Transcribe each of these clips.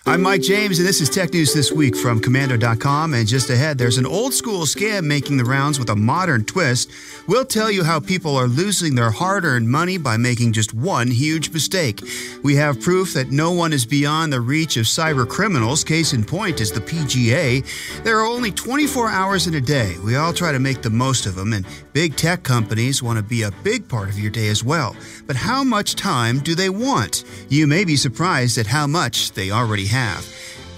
I'm Mike James, and this is Tech News This Week from Commando.com. And just ahead, there's an old-school scam making the rounds with a modern twist. We'll tell you how people are losing their hard-earned money by making just one huge mistake. We have proof that no one is beyond the reach of cyber criminals. Case in point is the PGA. There are only 24 hours in a day. We all try to make the most of them, and big tech companies want to be a big part of your day as well. But how much time do they want? You may be surprised at how much they already have.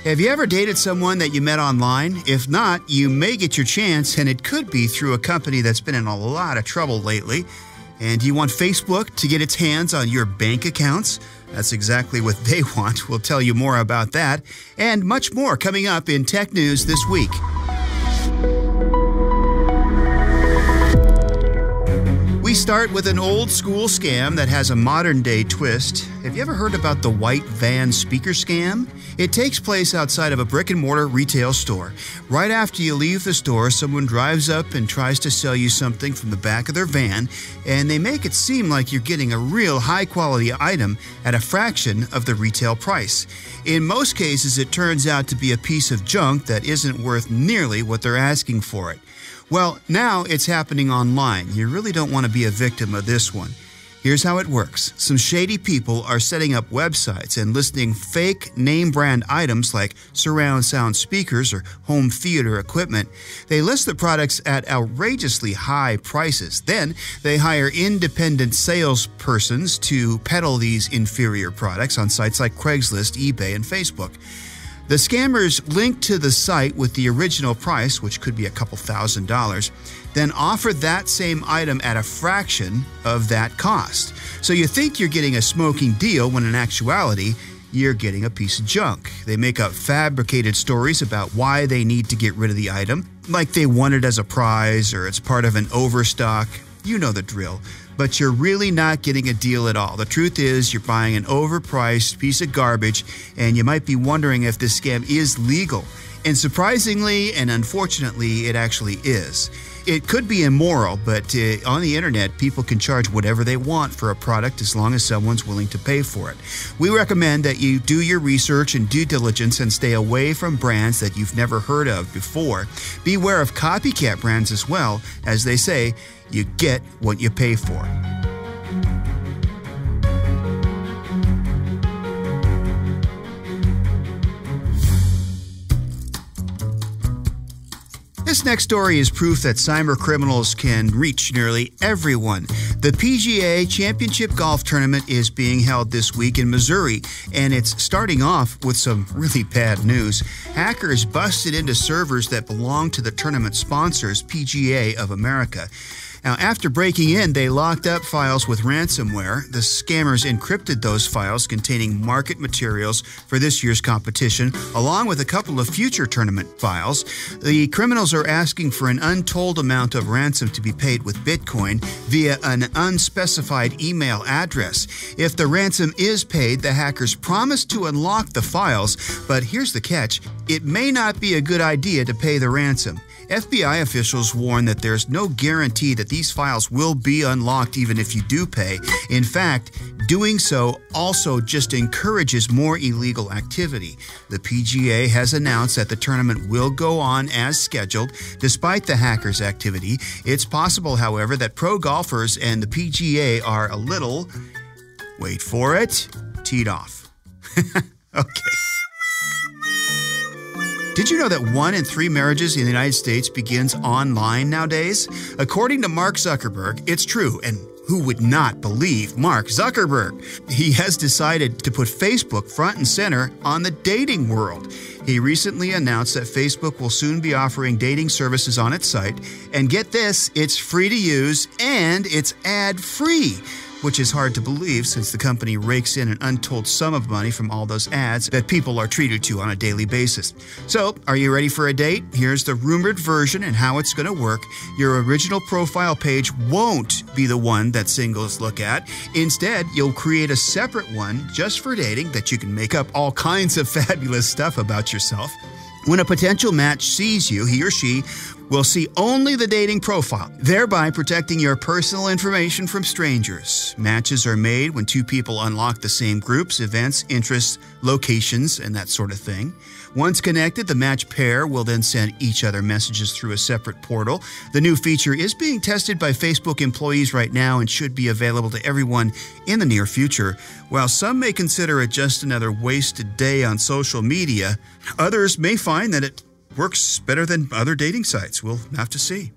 Have you ever dated someone that you met online? If not, you may get your chance, and it could be through a company that's been in a lot of trouble lately. And do you want Facebook to get its hands on your bank accounts? That's exactly what they want. We'll tell you more about that and much more coming up in Tech News This Week. We start with an old-school scam that has a modern-day twist. Have you ever heard about the white van speaker scam? It takes place outside of a brick-and-mortar retail store. Right after you leave the store, someone drives up and tries to sell you something from the back of their van, and they make it seem like you're getting a real high-quality item at a fraction of the retail price. In most cases, it turns out to be a piece of junk that isn't worth nearly what they're asking for it. Well, now it's happening online. You really don't want to be a victim of this one. Here's how it works. Some shady people are setting up websites and listing fake name brand items like surround sound speakers or home theater equipment. They list the products at outrageously high prices. Then they hire independent salespersons to peddle these inferior products on sites like Craigslist, eBay, and Facebook. The scammers link to the site with the original price, which could be a couple $1,000s, then offer that same item at a fraction of that cost. So you think you're getting a smoking deal when in actuality, you're getting a piece of junk. They make up fabricated stories about why they need to get rid of the item, like they won it as a prize or it's part of an overstock. You know the drill. But you're really not getting a deal at all. The truth is you're buying an overpriced piece of garbage, and you might be wondering if this scam is legal. And surprisingly and unfortunately, it actually is. It could be immoral, but on the internet, people can charge whatever they want for a product as long as someone's willing to pay for it. We recommend that you do your research and due diligence and stay away from brands that you've never heard of before. Beware of copycat brands as well. As they say, you get what you pay for. This next story is proof that cyber criminals can reach nearly everyone. The PGA Championship Golf Tournament is being held this week in Missouri, and it's starting off with some really bad news. Hackers busted into servers that belong to the tournament sponsors, PGA of America. Now, after breaking in, they locked up files with ransomware. The scammers encrypted those files containing market materials for this year's competition, along with a couple of future tournament files. The criminals are asking for an untold amount of ransom to be paid with Bitcoin via an unspecified email address. If the ransom is paid, the hackers promise to unlock the files, but here's the catch. It may not be a good idea to pay the ransom. FBI officials warn that there's no guarantee that these files will be unlocked even if you do pay. In fact, doing so also just encourages more illegal activity. The PGA has announced that the tournament will go on as scheduled despite the hackers' activity. It's possible, however, that pro golfers and the PGA are a little, wait for it, teed off. Okay. Did you know that 1 in 3 marriages in the United States begins online nowadays? According to Mark Zuckerberg, it's true, and who would not believe Mark Zuckerberg? He has decided to put Facebook front and center on the dating world. He recently announced that Facebook will soon be offering dating services on its site, and get this, it's free to use and it's ad-free. Which is hard to believe since the company rakes in an untold sum of money from all those ads that people are treated to on a daily basis. So, are you ready for a date? Here's the rumored version and how it's going to work. Your original profile page won't be the one that singles look at. Instead, you'll create a separate one just for dating that you can make up all kinds of fabulous stuff about yourself. When a potential match sees you, he or she will see only the dating profile, thereby protecting your personal information from strangers. Matches are made when two people unlock the same groups, events, interests, locations, and that sort of thing. Once connected, the match pair will then send each other messages through a separate portal. The new feature is being tested by Facebook employees right now and should be available to everyone in the near future. While some may consider it just another wasted day on social media, others may find that it works better than other dating sites. We'll have to see.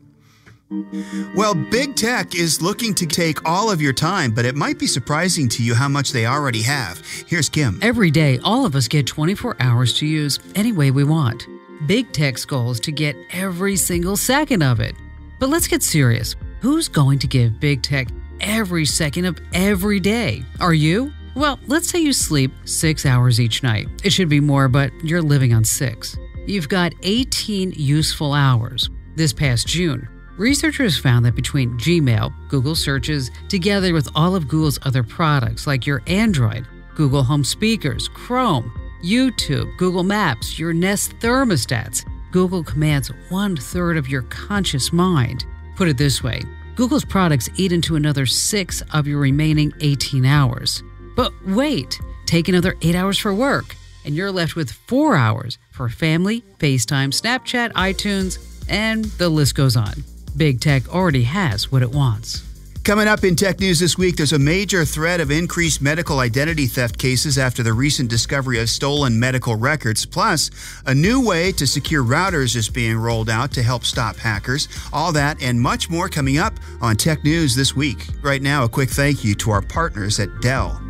Well, big tech is looking to take all of your time, but it might be surprising to you how much they already have. Here's Kim. Every day, all of us get 24 hours to use any way we want. Big tech's goal is to get every single second of it. But let's get serious. Who's going to give big tech every second of every day? Are you? Well, let's say you sleep 6 hours each night. It should be more, but you're living on 6. You've got 18 useful hours. This past June, researchers found that between Gmail, Google searches, together with all of Google's other products like your Android, Google Home speakers, Chrome, YouTube, Google Maps, your Nest thermostats, Google commands 1/3 of your conscious mind. Put it this way, Google's products eat into another 6 of your remaining 18 hours. But wait, take another 8 hours for work, and you're left with 4 hours for family, FaceTime, Snapchat, iTunes, and the list goes on. Big tech already has what it wants. Coming up in tech news this week, there's a major threat of increased medical identity theft cases after the recent discovery of stolen medical records. Plus, a new way to secure routers is being rolled out to help stop hackers. All that and much more coming up on Tech News this week. Right now, a quick thank you to our partners at Dell.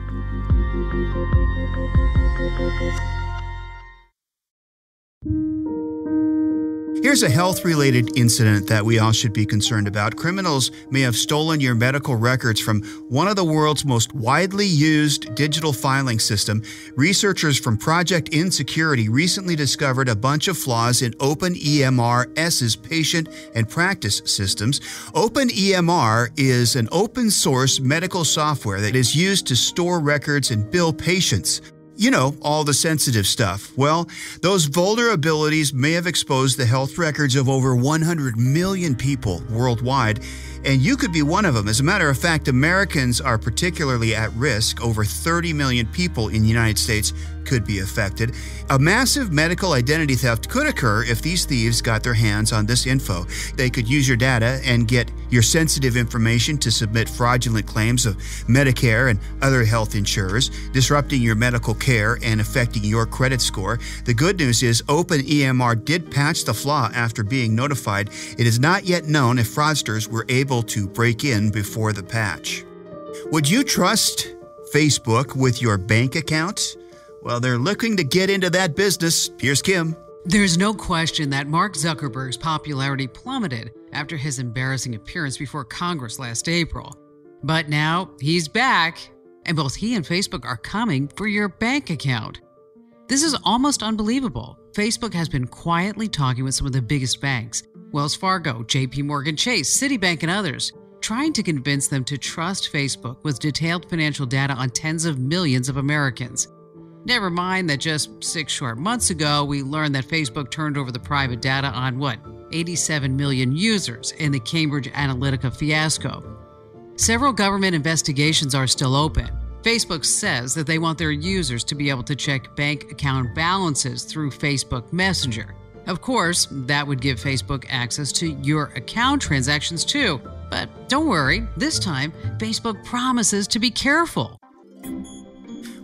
Here's a health-related incident that we all should be concerned about. Criminals may have stolen your medical records from one of the world's most widely used digital filing system. Researchers from Project Insecurity recently discovered a bunch of flaws in OpenEMR's patient and practice systems. OpenEMR is an open-source medical software that is used to store records and bill patients. You know, all the sensitive stuff. Well, those vulnerabilities may have exposed the health records of over 100 million people worldwide, and you could be one of them. As a matter of fact, Americans are particularly at risk. Over 30 million people in the United States could be affected. A massive medical identity theft could occur if these thieves got their hands on this info. They could use your data and get your sensitive information to submit fraudulent claims of Medicare and other health insurers, disrupting your medical care and affecting your credit score. The good news is OpenEMR did patch the flaw after being notified. It is not yet known if fraudsters were able to break in before the patch. Would you trust Facebook with your bank account? Well, they're looking to get into that business. Here's Kim. There's no question that Mark Zuckerberg's popularity plummeted after his embarrassing appearance before Congress last April. But now he's back, and both he and Facebook are coming for your bank account. This is almost unbelievable. Facebook has been quietly talking with some of the biggest banks, Wells Fargo, JP Morgan Chase, Citibank, and others, trying to convince them to trust Facebook with detailed financial data on tens of millions of Americans. Never mind that just 6 short months ago, we learned that Facebook turned over the private data on 87 million users in the Cambridge Analytica fiasco. Several government investigations are still open. Facebook says that they want their users to be able to check bank account balances through Facebook Messenger. Of course, that would give Facebook access to your account transactions too. But don't worry, this time, Facebook promises to be careful.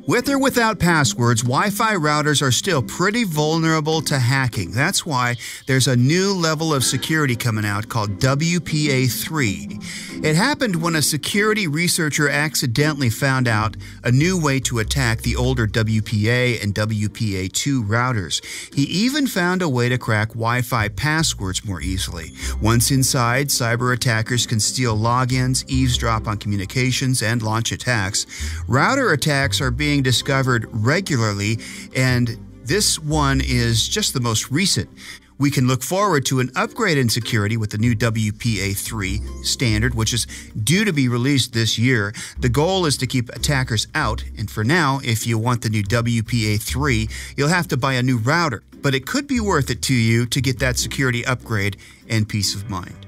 With or without passwords, Wi-Fi routers are still pretty vulnerable to hacking. That's why there's a new level of security coming out called WPA3. It happened when a security researcher accidentally found out a new way to attack the older WPA and WPA2 routers. He even found a way to crack Wi-Fi passwords more easily. Once inside, cyber attackers can steal logins, eavesdrop on communications, and launch attacks. Router attacks are being discovered regularly, and this one is just the most recent. We can look forward to an upgrade in security with the new WPA3 standard, which is due to be released this year. The goal is to keep attackers out, and for now, if you want the new WPA3, you'll have to buy a new router. But it could be worth it to you to get that security upgrade and peace of mind.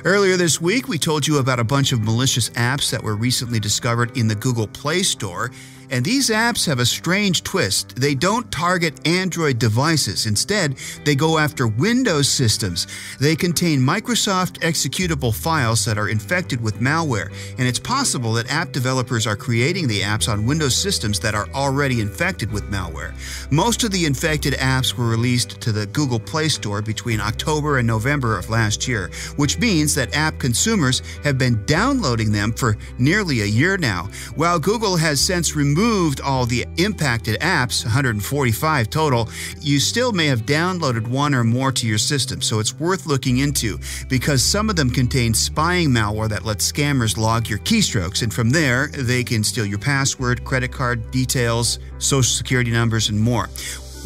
Earlier this week, we told you about a bunch of malicious apps that were recently discovered in the Google Play Store. And these apps have a strange twist. They don't target Android devices. Instead, they go after Windows systems. They contain Microsoft executable files that are infected with malware. And it's possible that app developers are creating the apps on Windows systems that are already infected with malware. Most of the infected apps were released to the Google Play Store between October and November of last year, which means that app consumers have been downloading them for nearly a year now. While Google has since removed all the impacted apps, 145 total, you still may have downloaded one or more to your system, so it's worth looking into because some of them contain spying malware that lets scammers log your keystrokes, and from there, they can steal your password, credit card details, social security numbers, and more.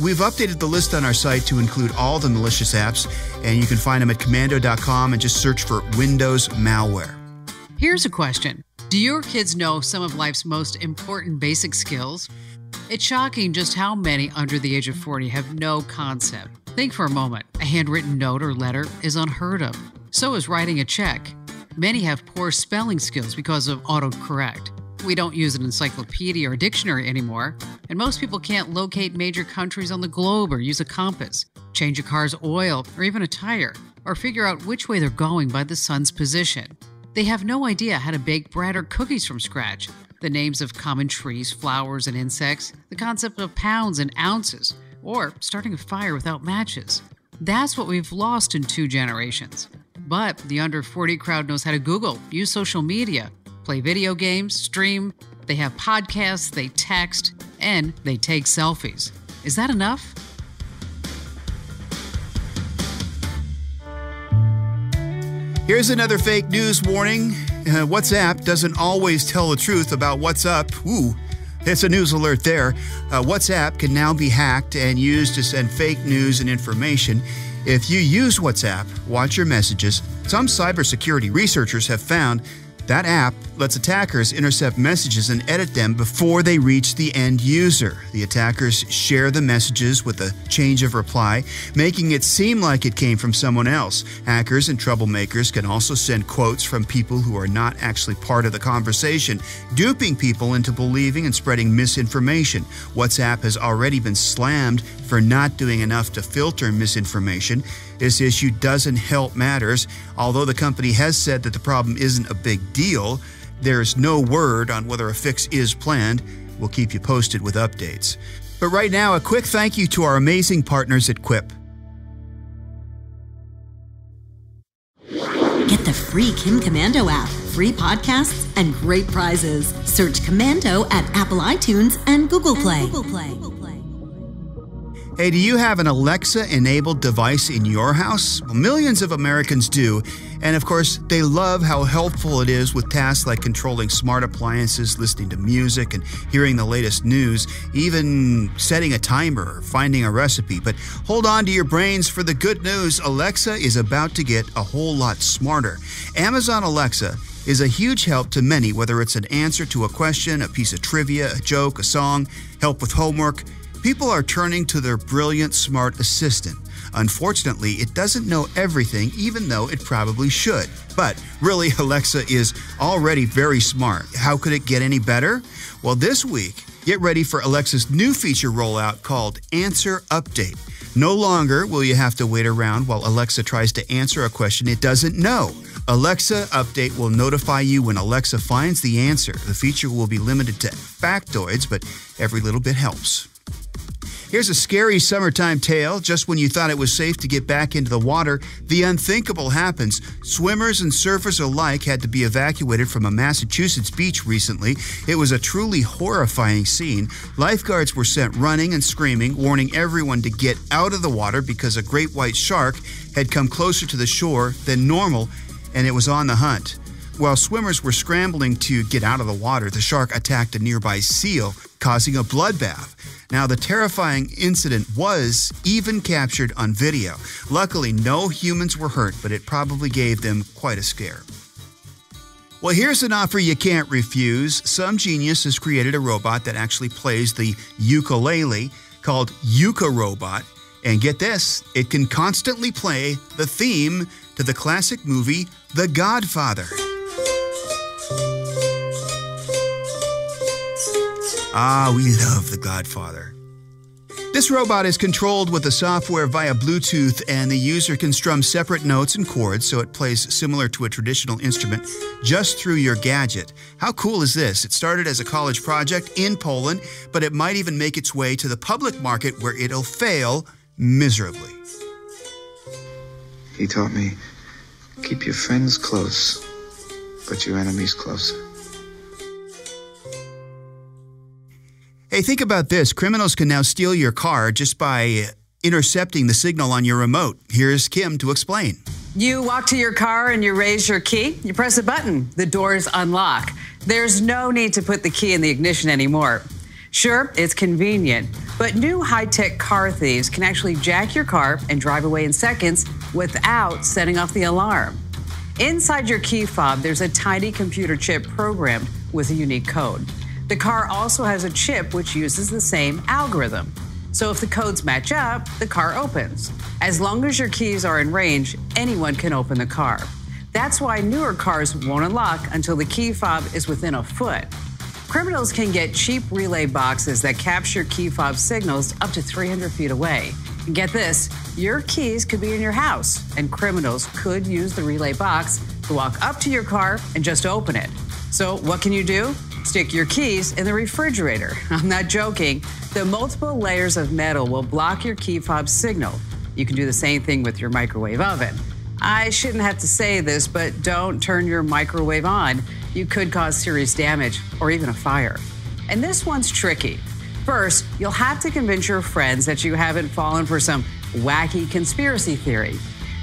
We've updated the list on our site to include all the malicious apps, and you can find them at commando.com and just search for Windows malware. Here's a question. Do your kids know some of life's most important basic skills? It's shocking just how many under the age of 40 have no concept. Think for a moment. A handwritten note or letter is unheard of. So is writing a check. Many have poor spelling skills because of autocorrect. We don't use an encyclopedia or dictionary anymore, and most people can't locate major countries on the globe or use a compass, change a car's oil or even a tire, or figure out which way they're going by the sun's position. They have no idea how to bake bread or cookies from scratch, the names of common trees, flowers, and insects, the concept of pounds and ounces, or starting a fire without matches. That's what we've lost in 2 generations. But the under 40 crowd knows how to Google, use social media, play video games, stream, they have podcasts, they text, and they take selfies. Is that enough? Here's another fake news warning. WhatsApp doesn't always tell the truth about what's up. Ooh, it's a news alert there. WhatsApp can now be hacked and used to send fake news and information. If you use WhatsApp, watch your messages. Some cybersecurity researchers have found that app lets attackers intercept messages and edit them before they reach the end user. The attackers share the messages with a change of reply, making it seem like it came from someone else. Hackers and troublemakers can also send quotes from people who are not actually part of the conversation, duping people into believing and spreading misinformation. WhatsApp has already been slammed for not doing enough to filter misinformation. This issue doesn't help matters. Although the company has said that the problem isn't a big deal, there's no word on whether a fix is planned. We'll keep you posted with updates. But right now, a quick thank you to our amazing partners at Quip. Get the free Kim Commando app, free podcasts, and great prizes. Search Commando at Apple iTunes and Google Play. Hey, do you have an Alexa-enabled device in your house? Well, millions of Americans do. And of course, they love how helpful it is with tasks like controlling smart appliances, listening to music, and hearing the latest news, even setting a timer or finding a recipe. But hold on to your brains for the good news. Alexa is about to get a whole lot smarter. Amazon Alexa is a huge help to many, whether it's an answer to a question, a piece of trivia, a joke, a song, help with homework. People are turning to their brilliant smart assistant. Unfortunately, it doesn't know everything, even though it probably should. But really, Alexa is already very smart. How could it get any better? Well, this week, get ready for Alexa's new feature rollout called Answer Update. No longer will you have to wait around while Alexa tries to answer a question it doesn't know. Alexa Update will notify you when Alexa finds the answer. The feature will be limited to factoids, but every little bit helps. Here's a scary summertime tale. Just when you thought it was safe to get back into the water, the unthinkable happens. Swimmers and surfers alike had to be evacuated from a Massachusetts beach recently. It was a truly horrifying scene. Lifeguards were sent running and screaming, warning everyone to get out of the water because a great white shark had come closer to the shore than normal, and it was on the hunt. While swimmers were scrambling to get out of the water, the shark attacked a nearby seal, causing a bloodbath. Now, the terrifying incident was even captured on video. Luckily, no humans were hurt, but it probably gave them quite a scare. Well, here's an offer you can't refuse. Some genius has created a robot that actually plays the ukulele called Yuka Robot. And get this, it can constantly play the theme to the classic movie The Godfather. Ah, we love The Godfather. This robot is controlled with the software via Bluetooth, and the user can strum separate notes and chords so it plays similar to a traditional instrument just through your gadget. How cool is this? It started as a college project in Poland, but it might even make its way to the public market where it'll fail miserably. He taught me, keep your friends close, but your enemies closer. Hey, think about this. Criminals can now steal your car just by intercepting the signal on your remote. Here's Kim to explain. You walk to your car and you raise your key. You press a button. The doors unlock. There's no need to put the key in the ignition anymore. Sure, it's convenient, but new high-tech car thieves can actually jack your car and drive away in seconds without setting off the alarm. Inside your key fob, there's a tiny computer chip programmed with a unique code. The car also has a chip which uses the same algorithm. So if the codes match up, the car opens. As long as your keys are in range, anyone can open the car. That's why newer cars won't unlock until the key fob is within a foot. Criminals can get cheap relay boxes that capture key fob signals up to 300 feet away. And get this, your keys could be in your house, and criminals could use the relay box to walk up to your car and just open it. So what can you do? Stick your keys in the refrigerator. I'm not joking. The multiple layers of metal will block your key fob signal. You can do the same thing with your microwave oven. I shouldn't have to say this, but don't turn your microwave on. You could cause serious damage or even a fire. And this one's tricky. First, you'll have to convince your friends that you haven't fallen for some wacky conspiracy theory.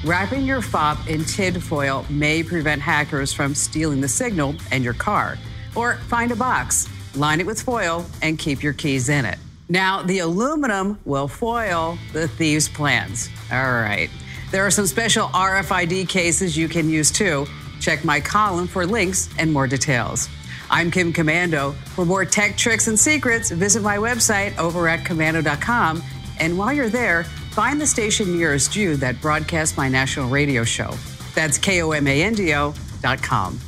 Wrapping your fob in tinfoil may prevent hackers from stealing the signal and your car. Or find a box, line it with foil, and keep your keys in it. Now, the aluminum will foil the thieves' plans. All right. There are some special RFID cases you can use too. Check my column for links and more details. I'm Kim Commando. For more tech tricks and secrets, visit my website over at commando.com. And while you're there, find the station nearest you that broadcasts my national radio show. That's KOMANDO.com.